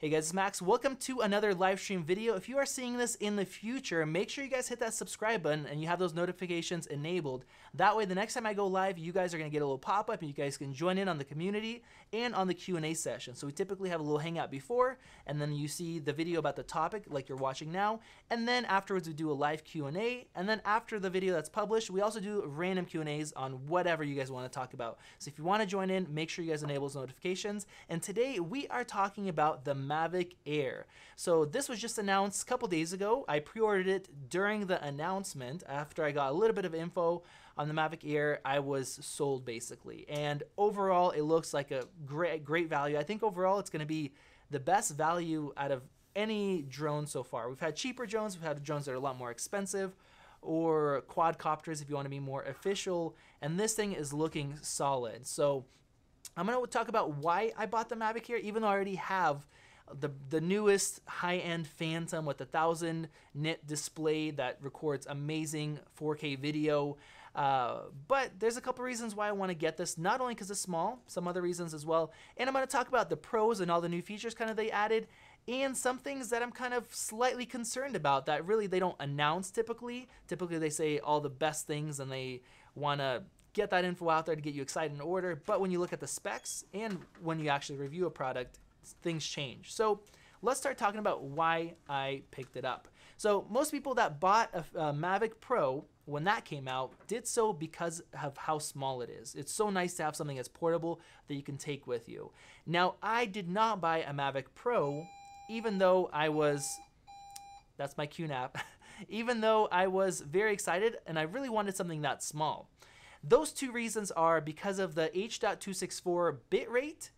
Hey guys, it's Max. Welcome to another live stream video. If you are seeing this in the future, make sure you guys hit that subscribe button and you have those notifications enabled. That way, the next time I go live, you guys are going to get a little pop-up and you guys can join in on the community and on the Q&A session. So we typically have a little hangout before, and then you see the video about the topic like you're watching now, and then afterwards we do a live Q&A, and then after the video that's published, we also do random Q&As on whatever you guys want to talk about. So if you want to join in, make sure you guys enable those notifications. And today we are talking about the MAVIC Air. So this was just announced a couple days ago. I pre-ordered it during the announcement. After I got a little bit of info on the MAVIC Air, I was sold basically. And overall, it looks like a great value. I think overall it's going to be the best value out of any drone so far. We've had cheaper drones, we've had drones that are a lot more expensive, or quadcopters if you want to be more official, and this thing is looking solid. So I'm going to talk about why I bought the MAVIC Air, even though I already have the newest high-end Phantom with a 1000 nit display that records amazing 4K video. But there's a couple reasons why I want to get this, not only because it's small, some other reasons as well. And I'm going to talk about the pros and all the new features kind of they added, and some things that I'm kind of slightly concerned about that really they don't announce typically. Typically they say all the best things and they want to get that info out there to get you excited and order. But when you look at the specs and when you actually review a product, things change. So let's start talking about why I picked it up. So most people that bought a MAVIC Pro when that came out did so because of how small it is. It's so nice to have something that's portable that you can take with you. Now, I did not buy a MAVIC Pro, even though I was, that's my QNAP, even though I was very excited and I really wanted something that small. Those two reasons are because of the H.264 bitrate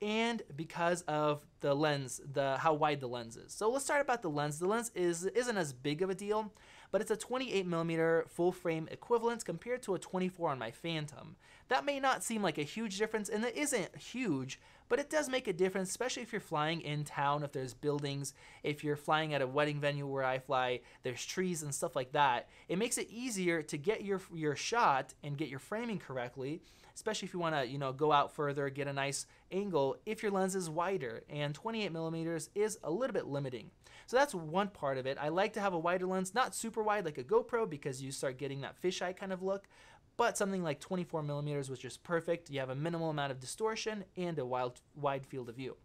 and because of the lens, how wide the lens is. So let's start about the lens. The lens isn't as big of a deal, but it's a 28mm full frame equivalent compared to a 24 on my Phantom. That may not seem like a huge difference, and it isn't huge, but it does make a difference, especially if you're flying in town, if there's buildings, if you're flying at a wedding venue where I fly, there's trees and stuff like that. It makes it easier to get your shot and get your framing correctly, especially if you want to, go out further, get a nice angle if your lens is wider, and 28mm is a little bit limiting. So that's one part of it. I like to have a wider lens, not super wide like a GoPro because you start getting that fisheye kind of look, but something like 24mm was just perfect. You have a minimal amount of distortion and a wide field of view.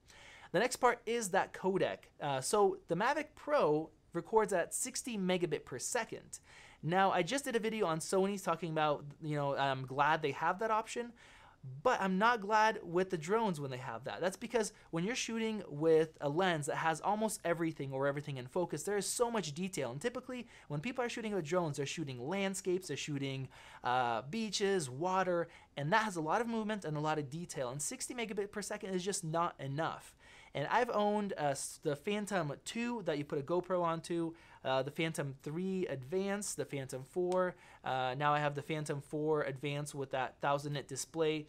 The next part is that codec. So the MAVIC Pro records at 60 megabit per second. Now, I just did a video on Sony's talking about, I'm glad they have that option, but I'm not glad with the drones when they have that. That's because when you're shooting with a lens that has almost everything or everything in focus, there is so much detail. And typically, when people are shooting with drones, they're shooting landscapes, they're shooting beaches, water, and that has a lot of movement and a lot of detail. And 60 megabit per second is just not enough. And I've owned the Phantom 2 that you put a GoPro onto, the Phantom 3 Advanced, the Phantom 4. Now I have the Phantom 4 Advanced with that 1000 nit display.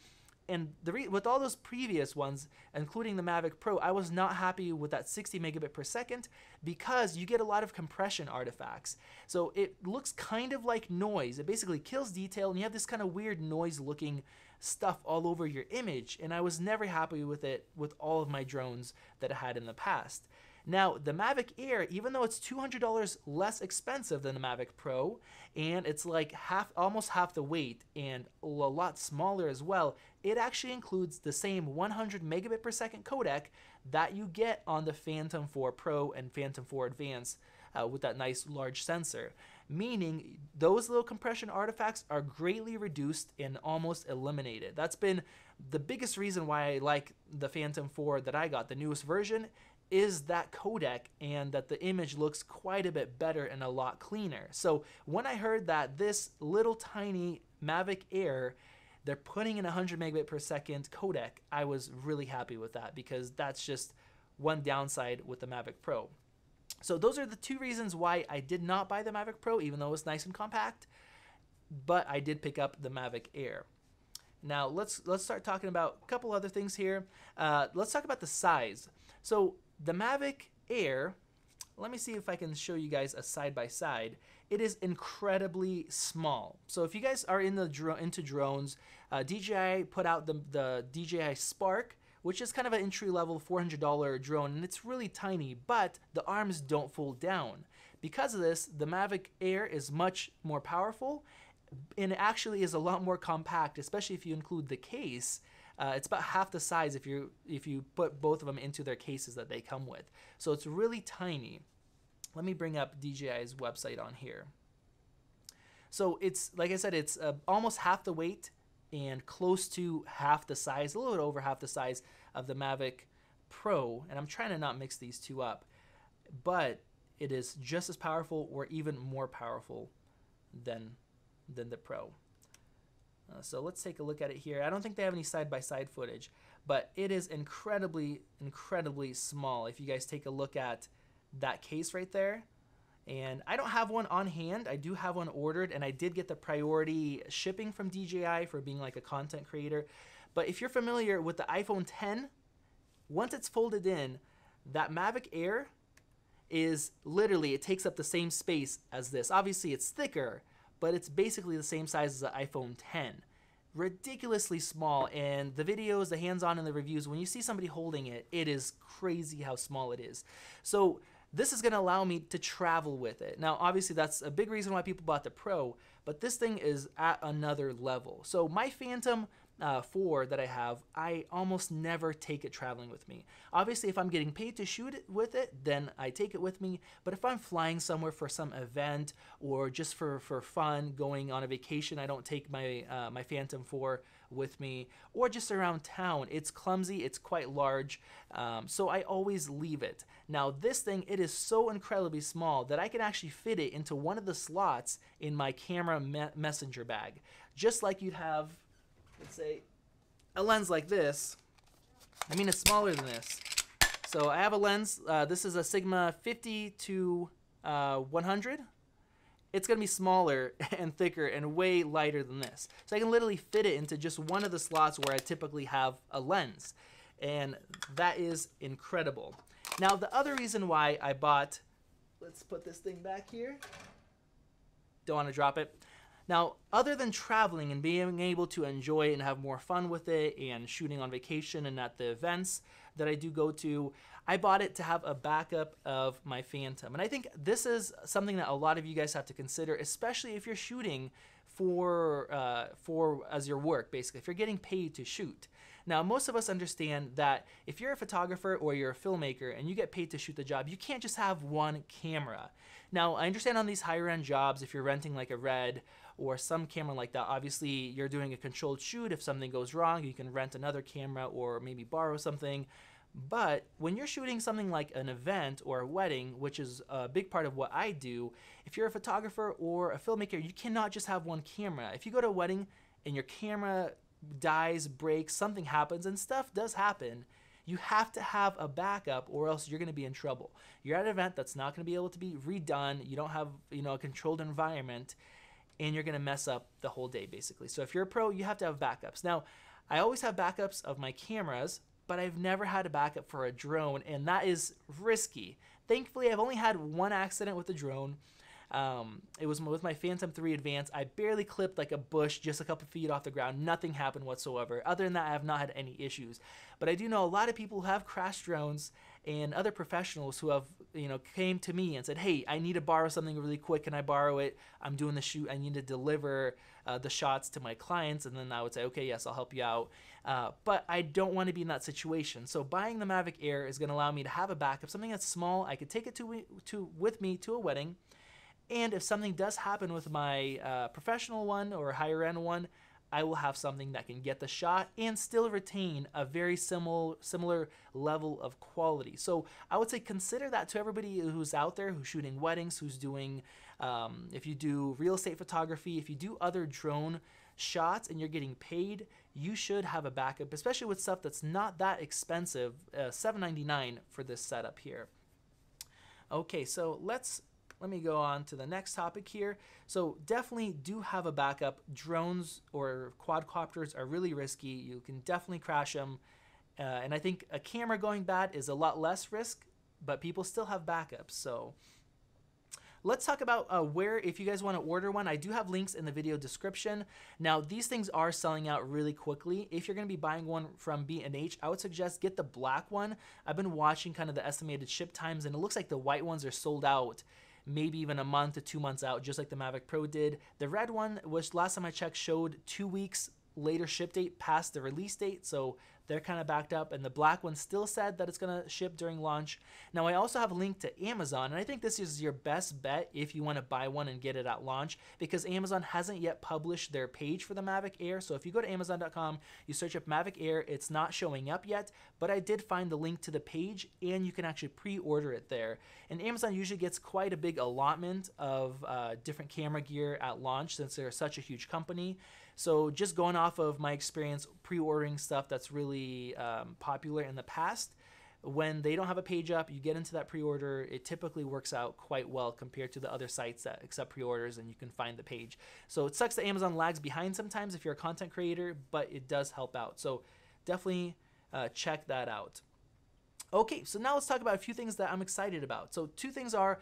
And with all those previous ones, including the MAVIC Pro, I was not happy with that 60 megabit per second because you get a lot of compression artifacts. So it looks kind of like noise. It basically kills detail, and you have this kind of weird noise looking stuff all over your image, and I was never happy with it with all of my drones that I had in the past. Now, the MAVIC Air, even though it's $200 less expensive than the MAVIC Pro, and it's like almost half the weight and a lot smaller as well, it actually includes the same 100 megabit per second codec that you get on the Phantom 4 Pro and Phantom 4 Advanced with that nice large sensor. Meaning those little compression artifacts are greatly reduced and almost eliminated. That's been the biggest reason why I like the Phantom 4 that I got, the newest version, is that codec and that the image looks quite a bit better and a lot cleaner. So when I heard that this little tiny MAVIC Air, they're putting in 100 megabit per second codec, I was really happy with that because that's just one downside with the MAVIC Pro. So those are the two reasons why I did not buy the MAVIC Pro, even though it's nice and compact, but I did pick up the MAVIC Air. Now let's start talking about a couple other things here. Let's talk about the size. So the MAVIC Air, let me see if I can show you guys a side-by-side. It is incredibly small. So if you guys are into drones, DJI put out the DJI Spark, which is kind of an entry-level $400 drone, and it's really tiny, but the arms don't fold down. Because of this, the MAVIC Air is much more powerful, and it actually is a lot more compact, especially if you include the case. It's about half the size if you put both of them into their cases that they come with. So it's really tiny. Let me bring up DJI's website on here. So it's, like I said, it's almost half the weight and close to half the size, a little bit over half the size of the MAVIC Pro. And I'm trying to not mix these two up, but it is just as powerful or even more powerful than the Pro. So let's take a look at it here. I don't think they have any side-by-side footage, but it is incredibly, incredibly small. If you guys take a look at that case right there, and I don't have one on hand. I do have one ordered, and I did get the priority shipping from DJI for being like a content creator. But if you're familiar with the iPhone 10, once it's folded in, that MAVIC Air is literally, it takes up the same space as this. Obviously it's thicker, but it's basically the same size as the iPhone 10. Ridiculously small, and the videos, the hands-on, and the reviews, when you see somebody holding it, it is crazy how small it is. So this is going to allow me to travel with it. Now, obviously, that's a big reason why people bought the Pro, but this thing is at another level. So my Phantom 4 that I have, I almost never take it traveling with me. Obviously, if I'm getting paid to shoot it with it, then I take it with me. But if I'm flying somewhere for some event or just for fun, going on a vacation, I don't take my my Phantom 4 with me, or just around town. It's clumsy, it's quite large, so I always leave it. Now this thing, it is so incredibly small that I can actually fit it into one of the slots in my camera messenger bag. Just like you'd have, let's say, a lens like this. I mean, it's smaller than this. So I have a lens, this is a Sigma 50 to 100. It's going to be smaller and thicker and way lighter than this. So I can literally fit it into just one of the slots where I typically have a lens. And that is incredible. Now, the other reason why I bought, let's put this thing back here. Don't want to drop it. Now, other than traveling and being able to enjoy and have more fun with it and shooting on vacation and at the events that I do go to, I bought it to have a backup of my Phantom. And I think this is something that a lot of you guys have to consider, especially if you're shooting for as your work, basically, if you're getting paid to shoot. Now, most of us understand that if you're a photographer or you're a filmmaker and you get paid to shoot the job, you can't just have one camera. Now, I understand on these higher end jobs, if you're renting like a Red or some camera like that, obviously you're doing a controlled shoot. If something goes wrong, you can rent another camera or maybe borrow something. But when you're shooting something like an event or a wedding, which is a big part of what I do, if you're a photographer or a filmmaker, you cannot just have one camera. If you go to a wedding and your camera dies, breaks, something happens, and stuff does happen, you have to have a backup or else you're going to be in trouble. You're at an event that's not going to be able to be redone. You don't have, a controlled environment, and you're going to mess up the whole day, basically. So if you're a pro, you have to have backups. Now, I always have backups of my cameras, but I've never had a backup for a drone, and that is risky. Thankfully, I've only had one accident with a drone. It was with my Phantom 3 Advance. I barely clipped like a bush just a couple feet off the ground. Nothing happened whatsoever. Other than that, I have not had any issues. But I do know a lot of people who have crashed drones and other professionals who have, came to me and said, hey, I need to borrow something really quick. Can I borrow it? I'm doing the shoot. I need to deliver the shots to my clients. And then I would say, okay, yes, I'll help you out. But I don't want to be in that situation. So buying the MAVIC Air is going to allow me to have a backup, something that's small. I could take it with me to a wedding. And if something does happen with my professional one or higher end one, I will have something that can get the shot and still retain a very similar level of quality. So I would say consider that to everybody who's out there, who's shooting weddings, who's doing, if you do real estate photography, if you do other drone shots and you're getting paid, you should have a backup, especially with stuff that's not that expensive, $7.99 for this setup here. Okay, so let me go on to the next topic here. So definitely do have a backup. Drones or quadcopters are really risky. You can definitely crash them. And I think a camera going bad is a lot less risk, but people still have backups. So let's talk about where, if you guys want to order one, I do have links in the video description. Now, these things are selling out really quickly. If you're going to be buying one from B&H, I would suggest get the black one. I've been watching kind of the estimated ship times, and it looks like the white ones are sold out maybe even a month to 2 months out, just like the Mavic Pro did. The red one, which last time I checked showed 2 weeks later ship date past the release date, so they're kind of backed up, and the black one still said that it's going to ship during launch. Now, I also have a link to Amazon, and I think this is your best bet if you want to buy one and get it at launch, because Amazon hasn't yet published their page for the Mavic Air. So if you go to Amazon.com, you search up Mavic Air, it's not showing up yet, but I did find the link to the page, and you can actually pre-order it there. And Amazon usually gets quite a big allotment of different camera gear at launch, since they're such a huge company. So just going off of my experience pre-ordering stuff that's really popular in the past, when they don't have a page up, you get into that pre-order, it typically works out quite well compared to the other sites that accept pre-orders and you can find the page. So it sucks that Amazon lags behind sometimes if you're a content creator, but it does help out. So definitely check that out. Okay, so now let's talk about a few things that I'm excited about. So 2 things are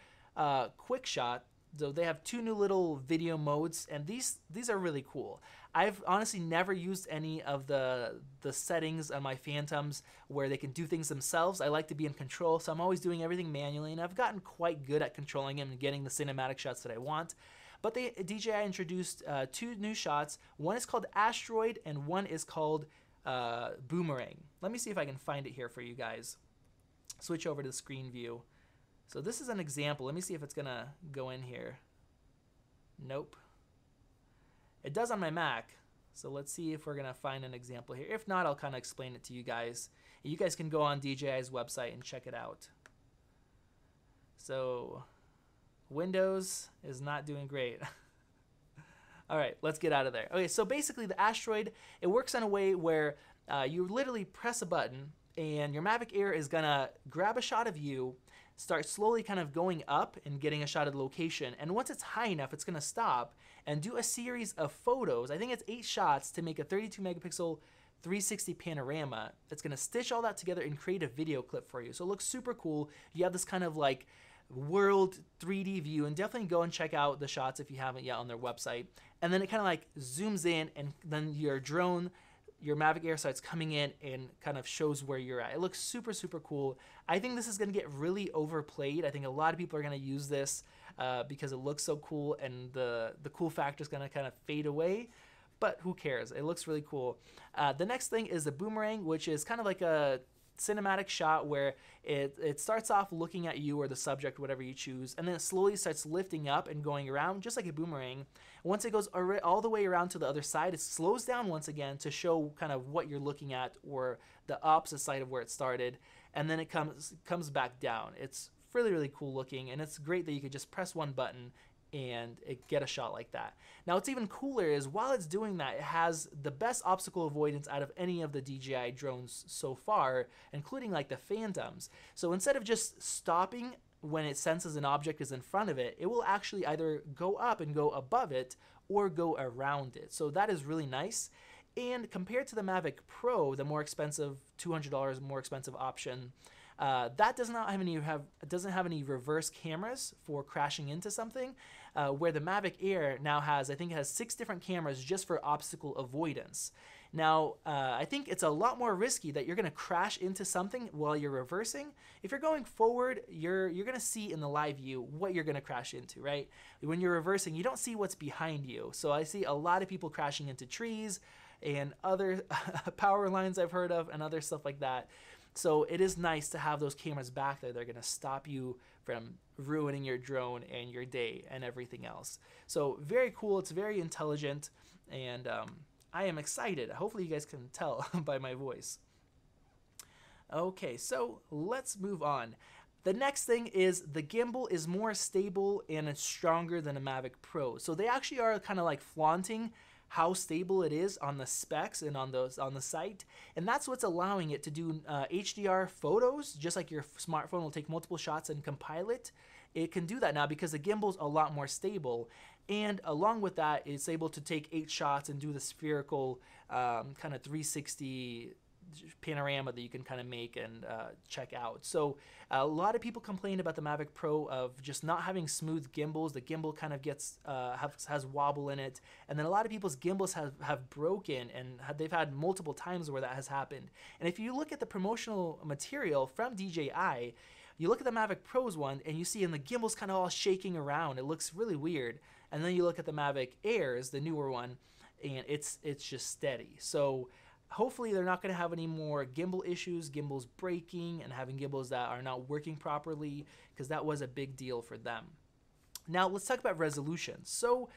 Quick Shot. So they have 2 new little video modes, and these are really cool. I've honestly never used any of the settings on my Phantoms where they can do things themselves. I like to be in control, so I'm always doing everything manually, and I've gotten quite good at controlling them and getting the cinematic shots that I want. But DJI introduced 2 new shots. One is called Asteroid, and one is called Boomerang. Let me see if I can find it here for you guys. Switch over to the screen view. So this is an example. Let me see if it's gonna go in here. Nope. It does on my Mac. So let's see if we're gonna find an example here. If not, I'll kind of explain it to you guys. You guys can go on DJI's website and check it out. So Windows is not doing great. All right, let's get out of there. Okay, so basically the Asteroid, it works in a way where you literally press a button and your Mavic Air is gonna grab a shot of you, start slowly kind of going up and getting a shot of the location. And once it's high enough, it's gonna stop and do a series of photos. I think it's 8 shots to make a 32 megapixel 360 panorama. It's gonna stitch all that together and create a video clip for you. So it looks super cool. You have this kind of like world 3D view, and definitely go and check out the shots if you haven't yet on their website. And then it kind of like zooms in, and then your drone, your Mavic Air starts coming in and kind of shows where you're at. It looks super, super cool. I think this is going to get really overplayed. I think a lot of people are going to use this because it looks so cool, and the cool factor is going to kind of fade away. But who cares? It looks really cool. The next thing is the Boomerang, which is kind of like a cinematic shot where it starts off looking at you or the subject, whatever you choose, and then it slowly starts lifting up and going around just like a boomerang. Once it goes all the way around to the other side, it slows down once again to show kind of what you're looking at, or the opposite side of where it started, and then it comes back down. It's really, really cool looking, and it's great that you could just press one button and get a shot like that. Now, what's even cooler is while it's doing that, it has the best obstacle avoidance out of any of the DJI drones so far, including like the Phantoms. So instead of just stopping when it senses an object is in front of it, it will actually either go up and go above it or go around it. So that is really nice. And compared to the Mavic Pro, the more expensive, $200 more expensive option, that doesn't have any reverse cameras for crashing into something, where the Mavic Air now has, I think it has 6 different cameras just for obstacle avoidance. Now, I think it's a lot more risky that you're going to crash into something while you're reversing. If you're going forward, you're going to see in the live view what you're going to crash into, right? When you're reversing, you don't see what's behind you. So I see a lot of people crashing into trees and other power lines I've heard of and other stuff like that. So it is nice to have those cameras back there. They're going to stop you from ruining your drone and your day and everything else. So very cool. It's very intelligent, and I am excited. Hopefully you guys can tell by my voice. Okay, so let's move on. The next thing is the gimbal is more stable and it's stronger than a Mavic Pro. So they actually are kind of like flaunting how stable it is on the specs and on the site, and that's what's allowing it to do HDR photos, just like your smartphone will take multiple shots and compile it. It can do that now because the gimbal's a lot more stable, and along with that, it's able to take 8 shots and do the spherical kind of 360 panorama that you can kind of make and check out. So a lot of people complain about the Mavic Pro of just not having smooth gimbals. The gimbal kind of gets has wobble in it, and then a lot of people's gimbals have broken, and they've had multiple times where that has happened. And if you look at the promotional material from DJI, you look at the Mavic Pro's one, and you see the gimbal's kind of all shaking around. It looks really weird. And then you look at the Mavic Airs, the newer one, and it's just steady. So hopefully they're not going to have any more gimbal issues, gimbals breaking and having gimbals that are not working properly, because that was a big deal for them. Now let's talk about resolution. So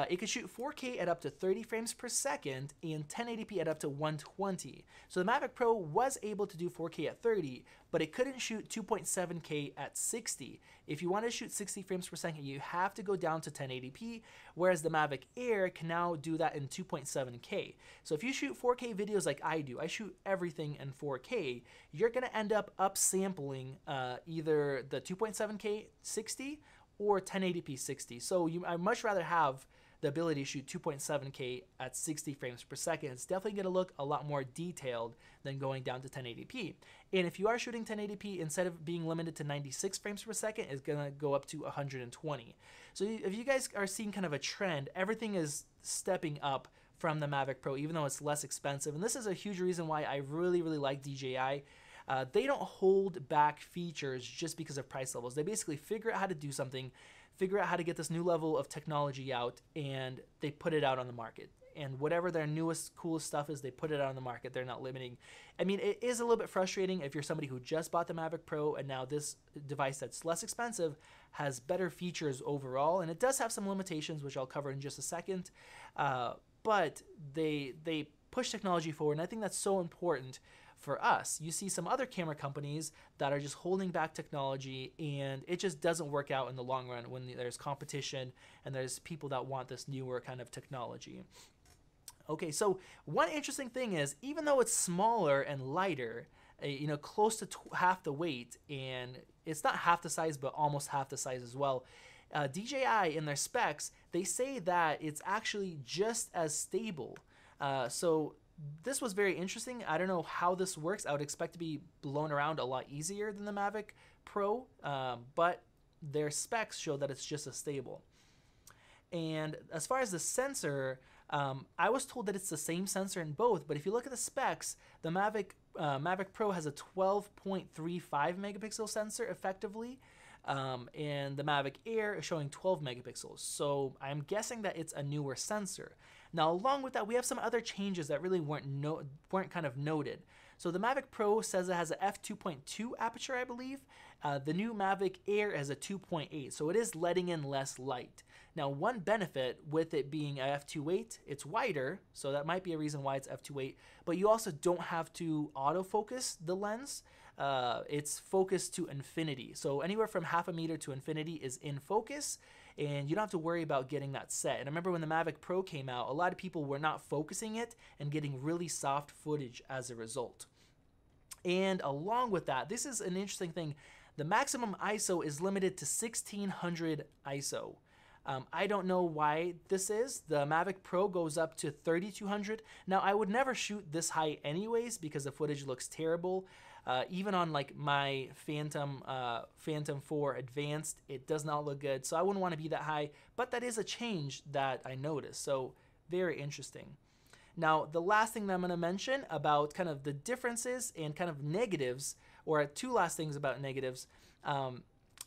it could shoot 4K at up to 30 frames per second and 1080p at up to 120. So the Mavic Pro was able to do 4K at 30, but it couldn't shoot 2.7K at 60. If you want to shoot 60 frames per second, you have to go down to 1080p, whereas the Mavic Air can now do that in 2.7K. So if you shoot 4K videos like I do, I shoot everything in 4K, you're going to end up upsampling either the 2.7K 60 or 1080p 60. So I'd much rather have the ability to shoot 2.7K at 60 frames per second. It's definitely going to look a lot more detailed than going down to 1080p. And if you are shooting 1080p, instead of being limited to 96 frames per second, it's going to go up to 120. So if you guys are seeing kind of a trend, everything is stepping up from the Mavic Pro, even though it's less expensive. And this is a huge reason why I really, really like DJI. They don't hold back features just because of price levels. They basically figure out how to do something, figure out how to get this new level of technology out, and they put it out on the market. And whatever their newest, coolest stuff is, they put it out on the market. They're not limiting. I mean, it is a little bit frustrating if you're somebody who just bought the Mavic Pro and now this device that's less expensive has better features overall. And it does have some limitations, which I'll cover in just a second. But they push technology forward, and I think that's so important for us. You see some other camera companies that are just holding back technology, and it just doesn't work out in the long run when there's competition and there's people that want this newer kind of technology. Okay, so one interesting thing is, even though it's smaller and lighter, close to half the weight, and it's not half the size, but almost half the size as well, DJI in their specs, they say that it's actually just as stable. So this was very interesting. I don't know how this works. I would expect to be blown around a lot easier than the Mavic Pro, but their specs show that it's just as stable. And as far as the sensor, I was told that it's the same sensor in both, but if you look at the specs, the Mavic Pro has a 12.35 megapixel sensor effectively, and the Mavic Air is showing 12 megapixels. So I'm guessing that it's a newer sensor. Now, along with that, we have some other changes that really weren't kind of noted. So the Mavic Pro says it has a f2.2 aperture, I believe. The new Mavic Air has a 2.8, so it is letting in less light. Now, one benefit with it being a f2.8, it's wider, so that might be a reason why it's f2.8, but you also don't have to autofocus the lens. It's focused to infinity. So anywhere from half a meter to infinity is in focus, and you don't have to worry about getting that set. And I remember when the Mavic Pro came out, a lot of people were not focusing it and getting really soft footage as a result. And along with that, this is an interesting thing. The maximum ISO is limited to 1600 ISO. I don't know why this is. The Mavic Pro goes up to 3200. Now, I would never shoot this high anyways because the footage looks terrible. Even on like my Phantom 4 Advanced, it does not look good. So I wouldn't want to be that high, but that is a change that I noticed. So very interesting. Now, the last thing that I'm going to mention about kind of the differences and kind of negatives, or two last things about negatives,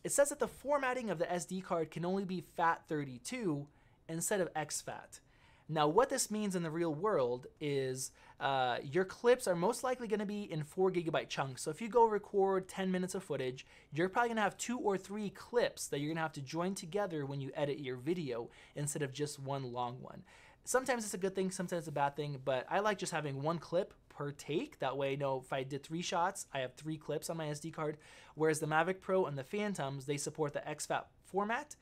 it says that the formatting of the SD card can only be FAT32 instead of exFAT. Now, what this means in the real world is your clips are most likely going to be in 4 GB chunks. So if you go record 10 minutes of footage, you're probably going to have 2 or 3 clips that you're going to have to join together when you edit your video instead of just one long one. Sometimes it's a good thing, sometimes it's a bad thing, but I like just having one clip per take. That way, if I did 3 shots, I have 3 clips on my SD card. Whereas the Mavic Pro and the Phantoms, they support the exFAT format.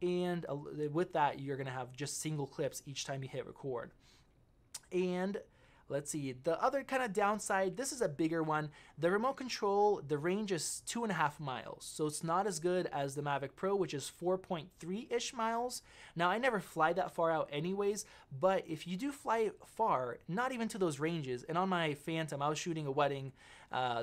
And with that, you're going to have just single clips each time you hit record. And Let's see, the other kind of downside, this is a bigger one. The remote control, the range is 2.5 miles. So it's not as good as the Mavic Pro, which is 4.3-ish miles. Now, I never fly that far out anyways, but if you do fly far, not even to those ranges, and on my Phantom, I was shooting a wedding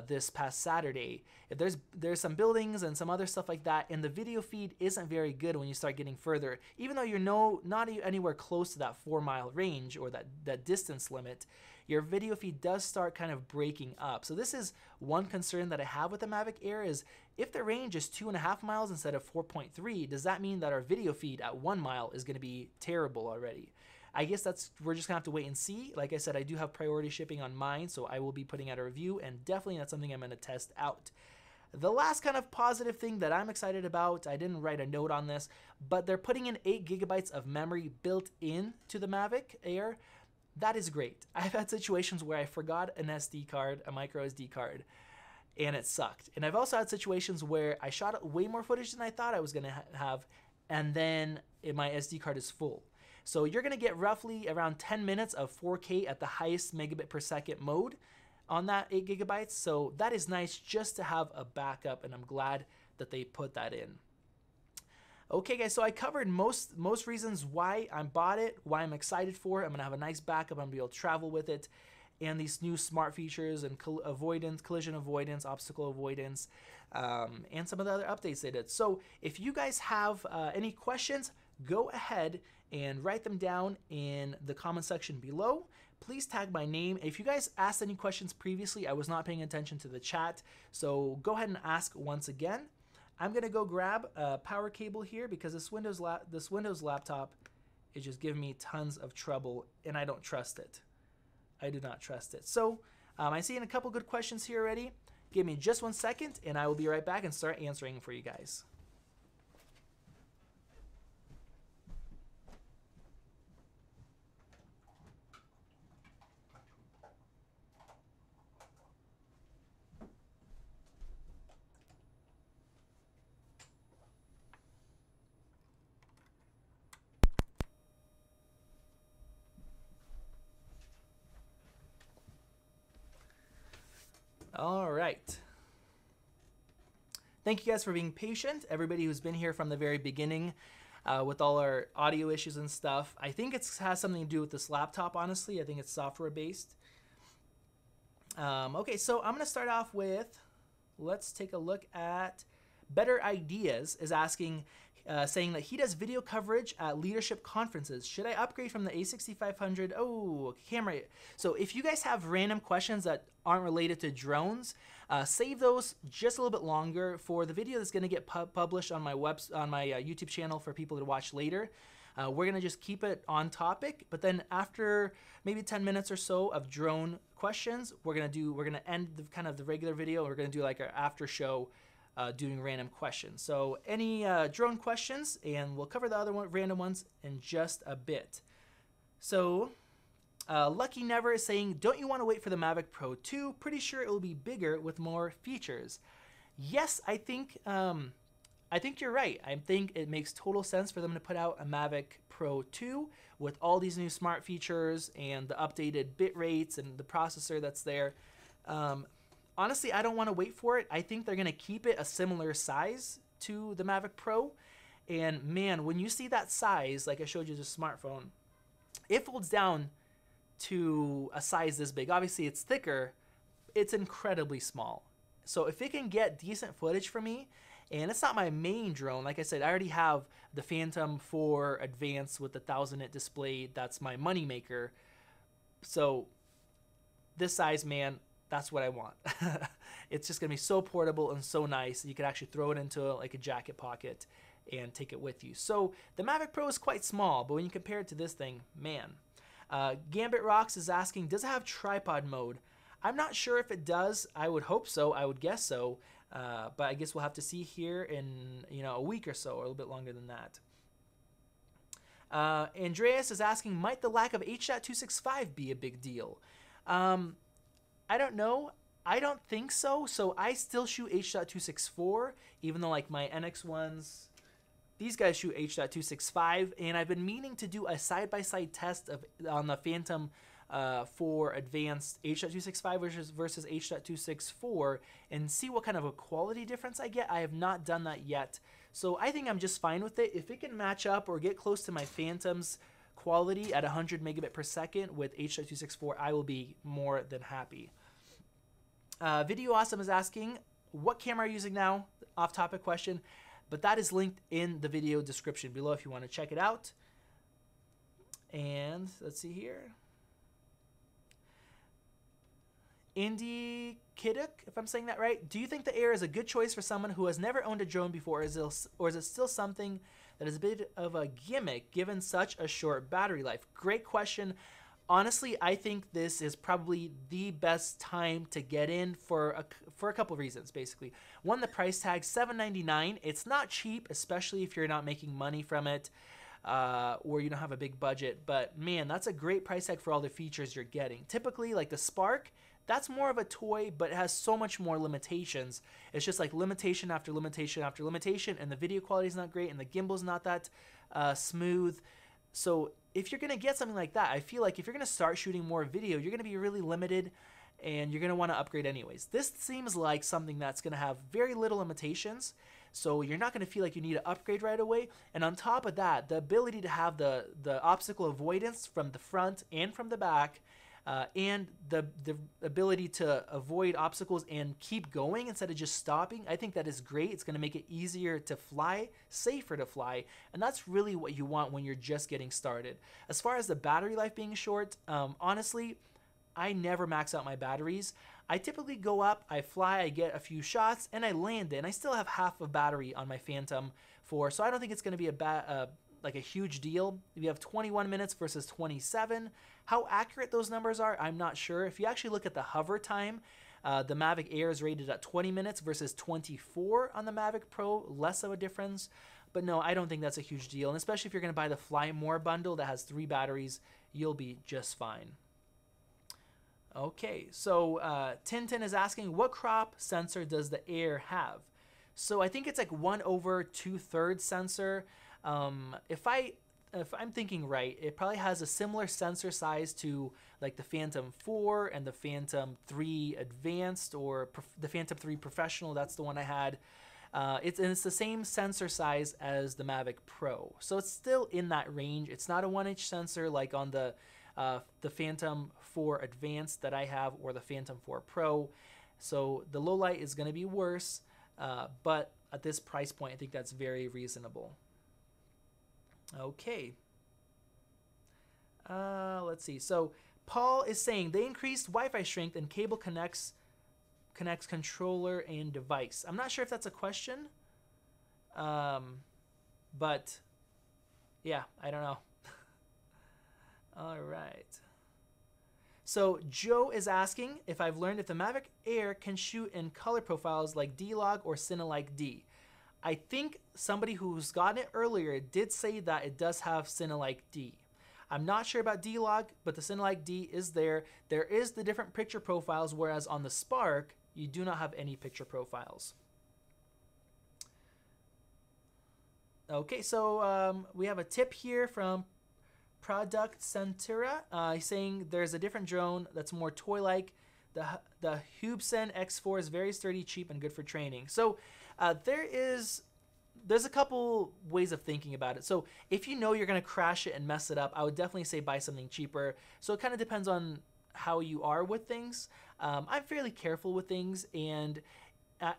this past Saturday. If there's some buildings and some other stuff like that, and the video feed isn't very good when you start getting further, even though you're not anywhere close to that 4-mile range or that distance limit, your video feed does start kind of breaking up. So this is one concern that I have with the Mavic Air is if the range is 2.5 miles instead of 4.3, does that mean that our video feed at 1 mile is going to be terrible already? I guess we're just gonna have to wait and see. Like I said, I do have priority shipping on mine, so I will be putting out a review, and definitely that's something I'm gonna test out. The last kind of positive thing that I'm excited about, I didn't write a note on this, but they're putting in 8 gigabytes of memory built into the Mavic Air. That is great. I've had situations where I forgot an SD card, a micro SD card, and it sucked. And I've also had situations where I shot way more footage than I thought I was gonna have, and then my SD card is full. So you're gonna get roughly around 10 minutes of 4K at the highest megabit per second mode on that 8 gigabytes. So that is nice just to have a backup, and I'm glad that they put that in. Okay guys, so I covered most reasons why I bought it, why I'm excited for it. I'm gonna have a nice backup, I'm gonna be able to travel with it, and these new smart features and collision avoidance, obstacle avoidance, and some of the other updates they did. So if you guys have any questions, go ahead and write them down in the comment section below. Please tag my name. If you guys asked any questions previously, I was not paying attention to the chat, so go ahead and ask once again. I'm gonna go grab a power cable here because this Windows laptop is just giving me tons of trouble, and I don't trust it. I do not trust it. So I see a couple good questions here already. Give me just 1 second, and I will be right back and start answering for you guys. All right. Thank you guys for being patient. Everybody who's been here from the very beginning with all our audio issues and stuff. I think it has something to do with this laptop, honestly. I think it's software based. Okay, so I'm going to start off with, let's take a look at Better Ideas is asking, saying that he does video coverage at leadership conferences. Should I upgrade from the A6500? Oh, camera. So if you guys have random questions that aren't related to drones, save those just a little bit longer for the video that's going to get published on my YouTube channel for people to watch later. We're going to just keep it on topic, but then after maybe 10 minutes or so of drone questions, we're going to end the regular video. We're going to do like our after show doing random questions. So any drone questions, and we'll cover the other random ones in just a bit. So Lucky Never is saying, don't you want to wait for the Mavic Pro 2? Pretty sure it will be bigger with more features. Yes, I think you're right. I think it makes total sense for them to put out a Mavic Pro 2 with all these new smart features and the updated bit rates and the processor that's there. Honestly, I don't want to wait for it. I think they're going to keep it a similar size to the Mavic Pro. And man, when you see that size, like I showed you the smartphone, it folds down to a size this big. Obviously, it's thicker. It's incredibly small. So if it can get decent footage for me, and it's not my main drone, like I said, I already have the Phantom 4 Advanced with the 1000-nit display. That's my moneymaker. So this size, man, that's what I want. It's just gonna be so portable and so nice. You could actually throw it into like a jacket pocket and take it with you. So the Mavic Pro is quite small, but when you compare it to this thing, man. Gambit Rocks is asking, does it have tripod mode? I'm not sure if it does. I would hope so. I would guess so. But I guess we'll have to see here in a week or so, or a little bit longer than that. Andreas is asking, might the lack of H.265 be a big deal? I don't know. I don't think so. So I still shoot H.264, even though like my NX ones, these guys shoot H.265, and I've been meaning to do a side-by-side test on the Phantom for advanced H.265 versus H.264 and see what kind of a quality difference I get. I have not done that yet. So I think I'm just fine with it. If it can match up or get close to my Phantom's quality at 100 megabit per second with H.264, I will be more than happy. Video Awesome is asking, what camera are you using now? Off topic question, but that is linked in the video description below if you want to check it out. And let's see here. Indy Kiduk, if I'm saying that right, do you think the Air is a good choice for someone who has never owned a drone before, or is it still something that is a bit of a gimmick given such a short battery life? Great question. Honestly, I think this is probably the best time to get in for a couple of reasons, basically. One, the price tag, $799. It's not cheap, especially if you're not making money from it or you don't have a big budget. But man, that's a great price tag for all the features you're getting. Typically, like the Spark, that's more of a toy, but it has so much more limitations. It's just like limitation after limitation after limitation, and the video quality is not great, and the gimbal's not that smooth. So if you're gonna get something like that, I feel like if you're gonna start shooting more video, you're gonna be really limited, and you're gonna want to upgrade anyways. This seems like something that's gonna have very little limitations, so you're not gonna feel like you need to upgrade right away. And on top of that, the ability to have the obstacle avoidance from the front and from the back, and the ability to avoid obstacles and keep going instead of just stopping, I think that is great. It's going to make it easier to fly, safer to fly, and that's really what you want when you're just getting started. As far as the battery life being short, honestly, I never max out my batteries. I typically go up, I fly, I get a few shots, and I land it, and I still have half a battery on my Phantom 4, so I don't think it's going to be like a huge deal. If you have 21 minutes versus 27, how accurate those numbers are, I'm not sure. If you actually look at the hover time, the MAVIC Air is rated at 20 minutes versus 24 on the MAVIC Pro, less of a difference. But no, I don't think that's a huge deal. And especially if you're going to buy the Fly More bundle that has 3 batteries, you'll be just fine. Okay, so Tintin is asking, what crop sensor does the Air have? So I think it's like 1/2/3 sensor. If I'm thinking right, it probably has a similar sensor size to like the Phantom 4 and the Phantom 3 Advanced, or the Phantom 3 Professional. That's the one I had. It's the same sensor size as the MAVIC Pro, so it's still in that range. It's not a 1-inch sensor like on the Phantom 4 Advanced that I have, or the Phantom 4 Pro. So the low light is going to be worse, but at this price point, I think that's very reasonable. Okay. Let's see. So Paul is saying they increased Wi-Fi strength and cable connects controller and device. I'm not sure if that's a question, but yeah, I don't know. All right. So Joe is asking if I've learned if the MAVIC Air can shoot in color profiles like D-Log or Cinelike D. I think somebody who's gotten it earlier did say that it does have Cinelike D. I'm not sure about D-Log, but the Cinelike D is there. There is the different picture profiles, whereas on the Spark, you do not have any picture profiles. Okay, so we have a tip here from Product Centura. He's saying there's a different drone that's more toy-like. The Hubsan X4 is very sturdy, cheap, and good for training. So there's a couple ways of thinking about it. So if you know you're going to crash it and mess it up, I would definitely say buy something cheaper. So it kind of depends on how you are with things. I'm fairly careful with things, and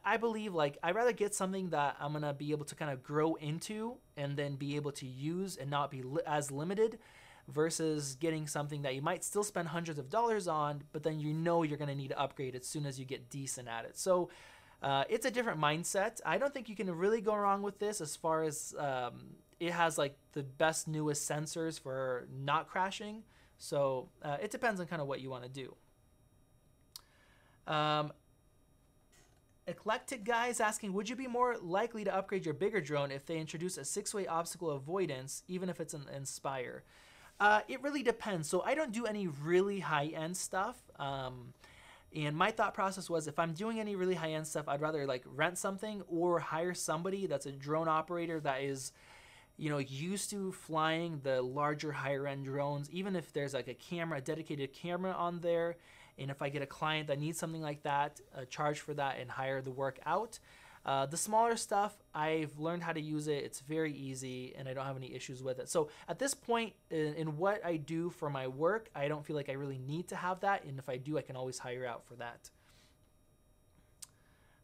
I believe like I'd rather get something that I'm going to be able to kind of grow into and then be able to use and not be as limited, versus getting something that you might still spend hundreds of dollars on, but then you know you're going to need to upgrade as soon as you get decent at it. So it's a different mindset. I don't think you can really go wrong with this as far as it has like the best, newest sensors for not crashing. So it depends on kind of what you want to do. Eclectic Guy is asking, would you be more likely to upgrade your bigger drone if they introduce a 6-way obstacle avoidance, even if it's an Inspire? It really depends. So I don't do any really high-end stuff. And my thought process was, if I'm doing any really high-end stuff, I'd rather like rent something or hire somebody that's a drone operator that is, used to flying the larger, higher end drones, even if there's like a dedicated camera on there, and if I get a client that needs something like that, charge for that and hire the work out. The smaller stuff, I've learned how to use it. It's very easy, and I don't have any issues with it. So at this point in what I do for my work, I don't feel like I really need to have that, and if I do, I can always hire out for that.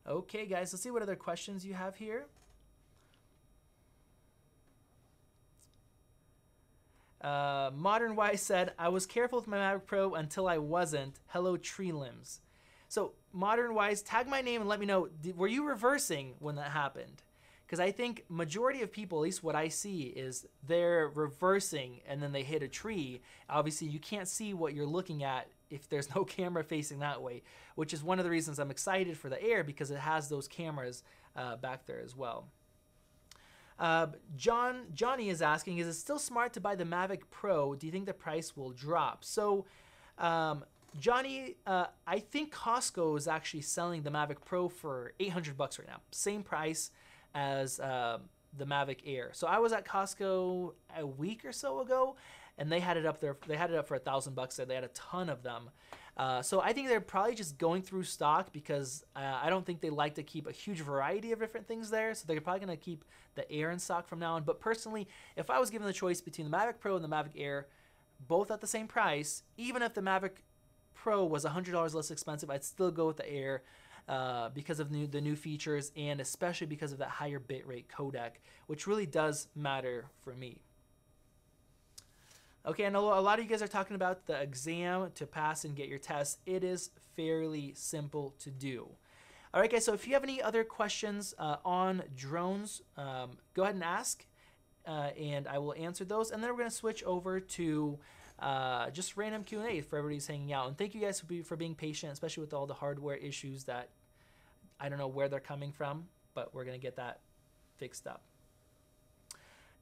Okay, guys, let's see what other questions you have here. Modern Wise said, I was careful with my Mavic Pro until I wasn't. Hello, tree limbs. So Modern Wise, tag my name and let me know, were you reversing when that happened? Because I think majority of people, at least what I see, is they're reversing and then they hit a tree. Obviously, you can't see what you're looking at if there's no camera facing that way, which is one of the reasons I'm excited for the Air, because it has those cameras back there as well. Johnny is asking, is it still smart to buy the Mavic Pro? Do you think the price will drop? So, Johnny, I think Costco is actually selling the Mavic Pro for $800 right now. Same price as the Mavic Air. So I was at Costco a week or so ago, and they had it up there. They had it up for $1,000 there. They had a ton of them. So I think they're probably just going through stock, because I don't think they like to keep a huge variety of different things there. So they're probably going to keep the Air in stock from now on. But personally, if I was given the choice between the Mavic Pro and the Mavic Air, both at the same price, even if the Mavic Pro was $100 less expensive, I'd still go with the Air because of the new features, and especially because of that higher bitrate codec, which really does matter for me. Okay, I know a lot of you guys are talking about the exam to pass and get your test. It is fairly simple to do. All right, guys, so if you have any other questions on drones, go ahead and ask, and I will answer those. And then we're going to switch over to just random Q&A for everybody's hanging out. And thank you guys for being patient, especially with all the hardware issues that I don't know where they're coming from, but we're going to get that fixed up.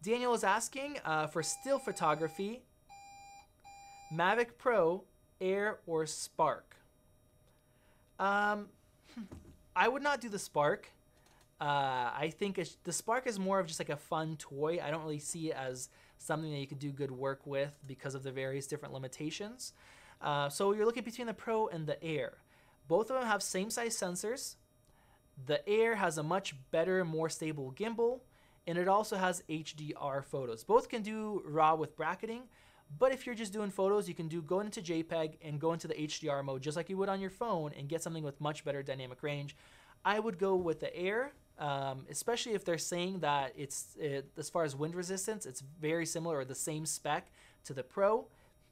Daniel is asking for still photography, Mavic Pro, Air, or Spark. I would not do the Spark. I think the Spark is more of just like a fun toy. I don't really see it as something that you could do good work with because of the various different limitations. So you're looking between the Pro and the Air. Both of them have same size sensors. The Air has a much better, more stable gimbal, and it also has HDR photos. Both can do RAW with bracketing, but if you're just doing photos, you can go into JPEG and go into the HDR mode just like you would on your phone and get something with much better dynamic range. I would go with the Air, especially if they're saying that as far as wind resistance, it's very similar or the same spec to the Pro.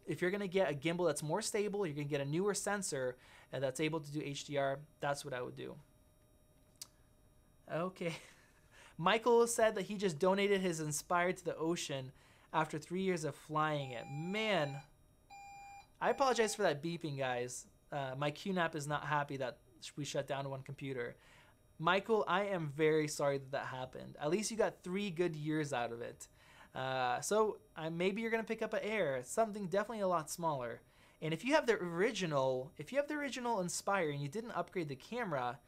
If you're going to get a gimbal that's more stable, you're going to get a newer sensor that's able to do HDR, that's what I would do. Okay. Michael said that he just donated his Inspire to the ocean after 3 years of flying it. Man, I apologize for that beeping, guys. My QNAP is not happy that we shut down one computer. Michael, I am very sorry that happened. At least you got 3 good years out of it. So maybe you're gonna pick up an Air, something definitely a lot smaller. And if you have the original Inspire and you didn't upgrade the camera,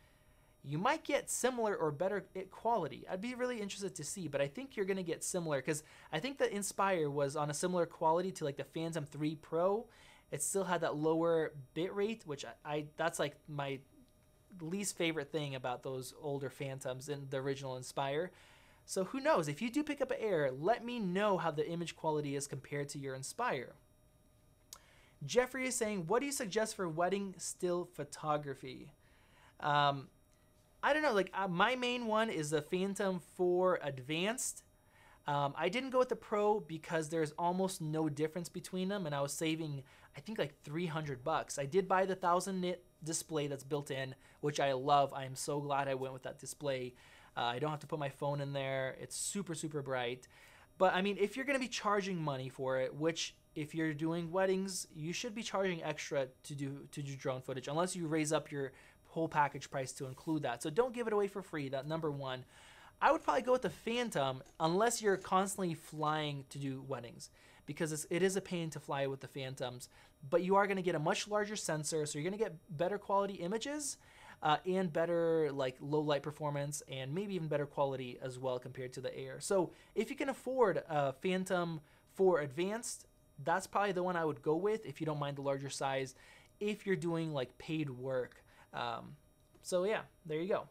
you might get similar or better quality. I'd be really interested to see, but I think you're gonna get similar, because I think the Inspire was on a similar quality to like the Phantom 3 Pro. It still had that lower bit rate, which that's like my least favorite thing about those older Phantoms in the original Inspire. So who knows, if you do pick up an Air, let me know how the image quality is compared to your Inspire. Jeffrey is saying, what do you suggest for wedding still photography? I don't know, like my main one is the Phantom 4 Advanced. I didn't go with the Pro because there's almost no difference between them, and I was saving, I think, like $300. I did buy the 1000 nit display that's built in, which I love. I am so glad I went with that display. I don't have to put my phone in there. It's super, super bright. But I mean, if you're going to be charging money for it, which if you're doing weddings, you should be charging extra to do drone footage, unless you raise up your whole package price to include that. So don't give it away for free. That number one. I would probably go with the Phantom unless you're constantly flying to do weddings, because it is a pain to fly with the Phantoms, but you are going to get a much larger sensor, so you're going to get better quality images. and better like low light performance and maybe even better quality as well compared to the Air. So if you can afford a Phantom 4 Advanced, that's probably the one I would go with if you don't mind the larger size, if you're doing like paid work. So yeah, there you go.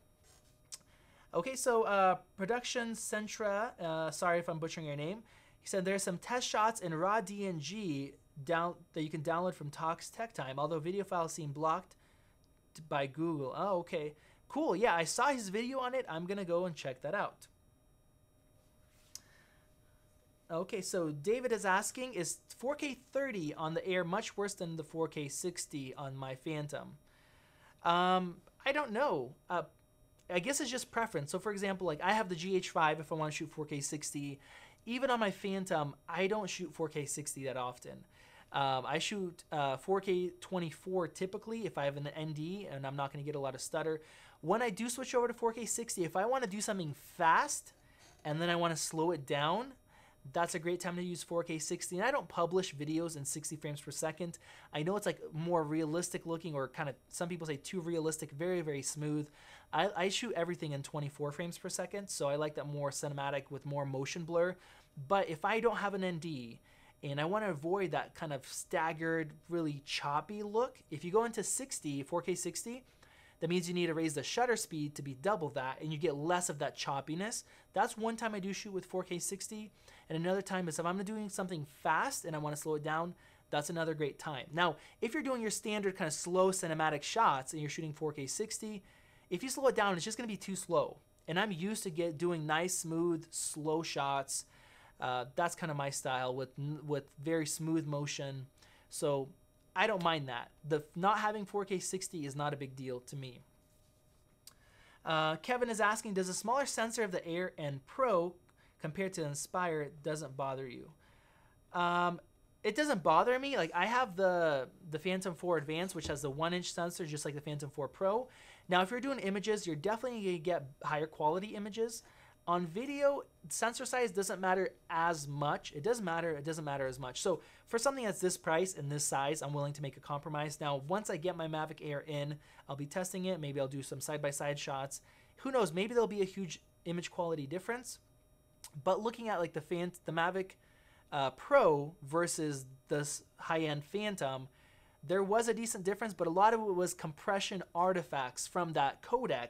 Okay, so Production Centra, sorry if I'm butchering your name. He said there's some test shots in raw DNG that you can download from Talks Tech Time, although video files seem blocked by Google. Oh, okay. Cool. Yeah, I saw his video on it. I'm going to go and check that out. Okay, so David is asking, is 4K 30 on the Air much worse than the 4K 60 on my Phantom? I don't know. I guess it's just preference. So for example, like I have the GH5 if I want to shoot 4K 60. Even on my Phantom, I don't shoot 4K 60 that often. I shoot 4K 24 typically if I have an ND and I'm not going to get a lot of stutter. When I do switch over to 4K 60, if I want to do something fast and then I want to slow it down, that's a great time to use 4K 60. And I don't publish videos in 60 frames per second. I know it's like more realistic looking, or kind of some people say too realistic, very, very smooth. I shoot everything in 24 frames per second, so I like that more cinematic with more motion blur. But if I don't have an ND and I want to avoid that kind of staggered, really choppy look, if you go into 60, 4K 60, that means you need to raise the shutter speed to be double that, and you get less of that choppiness. That's one time I do shoot with 4K 60, and another time is if I'm doing something fast and I want to slow it down, that's another great time. Now, if you're doing your standard kind of slow cinematic shots and you're shooting 4K 60, if you slow it down, it's just going to be too slow. And I'm used to doing nice, smooth, slow shots. That's kind of my style with very smooth motion. So I don't mind that. Not having 4K 60 is not a big deal to me. Kevin is asking, does a smaller sensor of the Air and Pro compared to the Inspire doesn't bother you? It doesn't bother me. Like I have the Phantom 4 Advanced, which has the 1-inch sensor, just like the Phantom 4 Pro. Now, if you're doing images, you're definitely going to get higher quality images. On video, sensor size doesn't matter as much. It doesn't matter as much. So for something that's this price and this size, I'm willing to make a compromise. Now, once I get my MAVIC Air in, I'll be testing it. Maybe I'll do some side-by-side shots. Who knows? Maybe there'll be a huge image quality difference. But looking at like the MAVIC Pro versus this high-end Phantom, there was a decent difference, but a lot of it was compression artifacts from that codec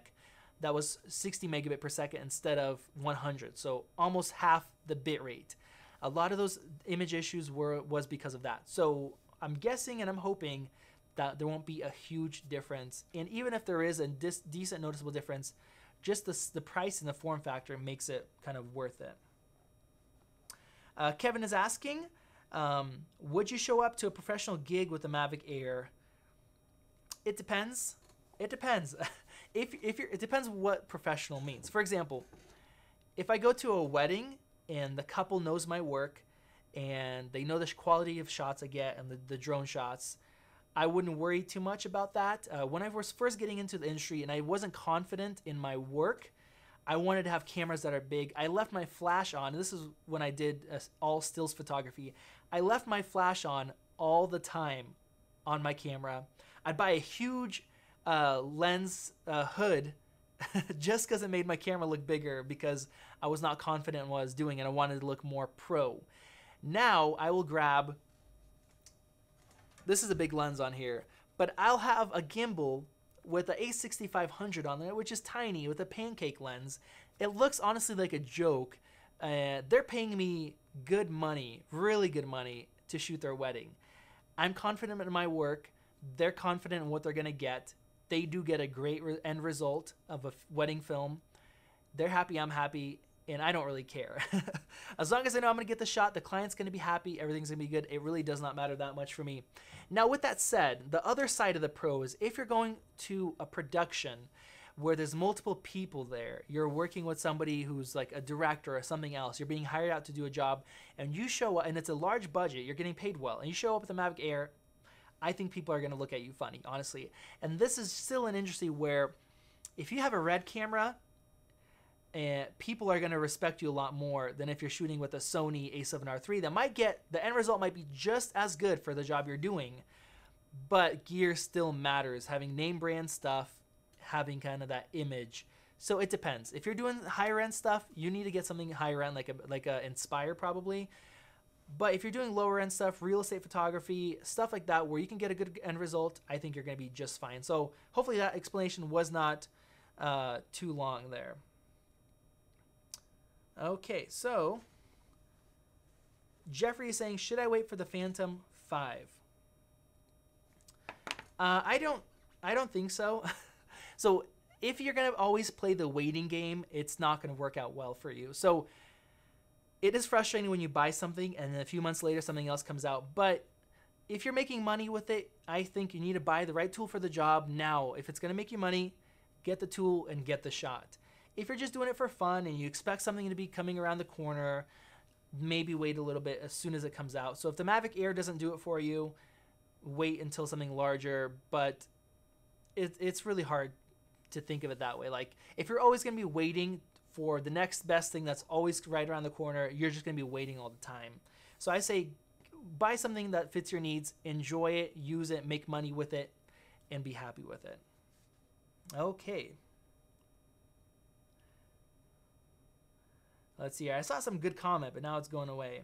that was 60 megabit per second instead of 100, so almost half the bit rate. A lot of those image issues was because of that. So I'm guessing and I'm hoping that there won't be a huge difference. And even if there is a decent noticeable difference, just the price and the form factor makes it kind of worth it. Kevin is asking, would you show up to a professional gig with the MAVIC Air? It depends. It depends. It depends what professional means. For example, if I go to a wedding and the couple knows my work and they know the quality of shots I get and the drone shots, I wouldn't worry too much about that. When I was first getting into the industry and I wasn't confident in my work, I wanted to have cameras that are big. I left my flash on. This is when I did all stills photography. I left my flash on all the time on my camera. I'd buy a huge lens hood just because it made my camera look bigger because I was not confident in what I was doing and I wanted to look more pro. Now I will grab, this is a big lens on here, but I'll have a gimbal with the A6500 on there, which is tiny with a pancake lens. It looks honestly like a joke. They're paying me good money, really good money to shoot their wedding. I'm confident in my work. They're confident in what they're gonna get. They do get a great end result of a wedding film. They're happy, I'm happy, and I don't really care. As long as I know I'm gonna get the shot, the client's gonna be happy, everything's gonna be good. It really does not matter that much for me. Now with that said, the other side of the pro is if you're going to a production where there's multiple people there, you're working with somebody who's like a director or something else, you're being hired out to do a job, and you show up, and it's a large budget, you're getting paid well, and you show up with the MAVIC Air, I think people are going to look at you funny, honestly. And this is still an industry where if you have a red camera, people are going to respect you a lot more than if you're shooting with a Sony a7R III. That might get, the end result might be just as good for the job you're doing, but gear still matters. Having name brand stuff, having kind of that image. So it depends. If you're doing higher end stuff, you need to get something higher end, like a Inspire probably. But if you're doing lower end stuff, real estate photography, stuff like that, where you can get a good end result, I think you're going to be just fine. So hopefully that explanation was not too long there. Okay, so Jeffrey is saying, should I wait for the Phantom 5? I don't think so. So if you're going to always play the waiting game, it's not going to work out well for you. So it is frustrating when you buy something and then a few months later something else comes out. But if you're making money with it, I think you need to buy the right tool for the job now. If it's going to make you money, get the tool and get the shot. If you're just doing it for fun and you expect something to be coming around the corner, maybe wait a little bit as soon as it comes out. So if the MAVIC Air doesn't do it for you, wait until something larger. But it's really hard to think of it that way. Like if you're always going to be waiting for the next best thing that's always right around the corner, you're just going to be waiting all the time. So I say buy something that fits your needs, enjoy it, use it, make money with it, and be happy with it. Okay. Let's see here. I saw some good comment, but now it's going away.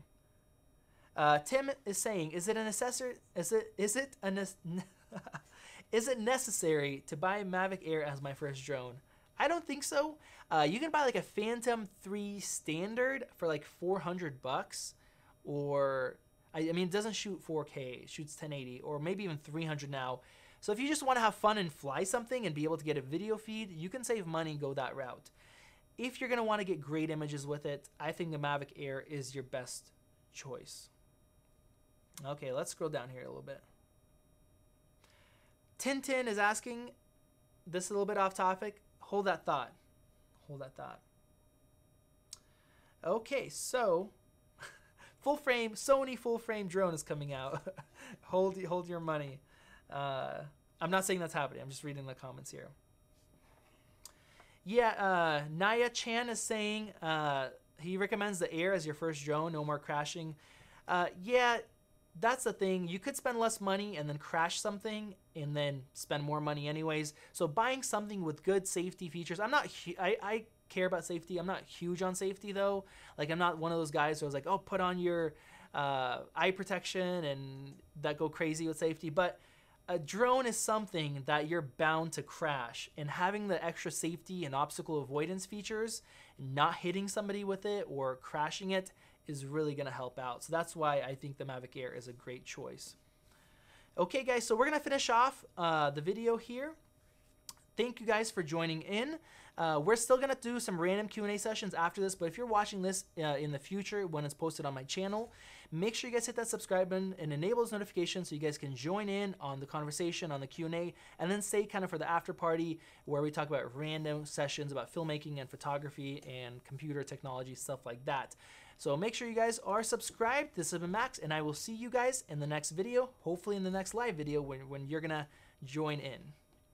Tim is saying, is it necessary to buy a MAVIC Air as my first drone? I don't think so. You can buy like a Phantom 3 standard for like $400, or I mean, it doesn't shoot 4K, it shoots 1080, or maybe even 300 now. So if you just want to have fun and fly something and be able to get a video feed, you can save money and go that route. If you're going to want to get great images with it, I think the MAVIC Air is your best choice. Okay, let's scroll down here a little bit. Tintin is asking, this is a little bit off topic. Hold that thought. Hold that thought. Okay, so Sony full frame drone is coming out. hold your money. I'm not saying that's happening. I'm just reading the comments here. Yeah, Naya Chan is saying he recommends the Air as your first drone, no more crashing. Yeah, that's the thing. You could spend less money and then crash something and then spend more money anyways. So buying something with good safety features. I care about safety. I'm not huge on safety though. Like I'm not one of those guys who was like, oh, put on your eye protection and that go crazy with safety. But a drone is something that you're bound to crash, and having the extra safety and obstacle avoidance features, not hitting somebody with it or crashing it, is really going to help out. So that's why I think the MAVIC Air is a great choice. Okay guys, so we're going to finish off the video here. Thank you guys for joining in. We're still going to do some random Q&A sessions after this, but if you're watching this in the future when it's posted on my channel, make sure you guys hit that subscribe button and enable those notifications so you guys can join in on the conversation, on the Q&A, and then stay kind of for the after party where we talk about random sessions about filmmaking and photography and computer technology, stuff like that. So make sure you guys are subscribed. This has been Max, and I will see you guys in the next video, hopefully in the next live video when you're going to join in.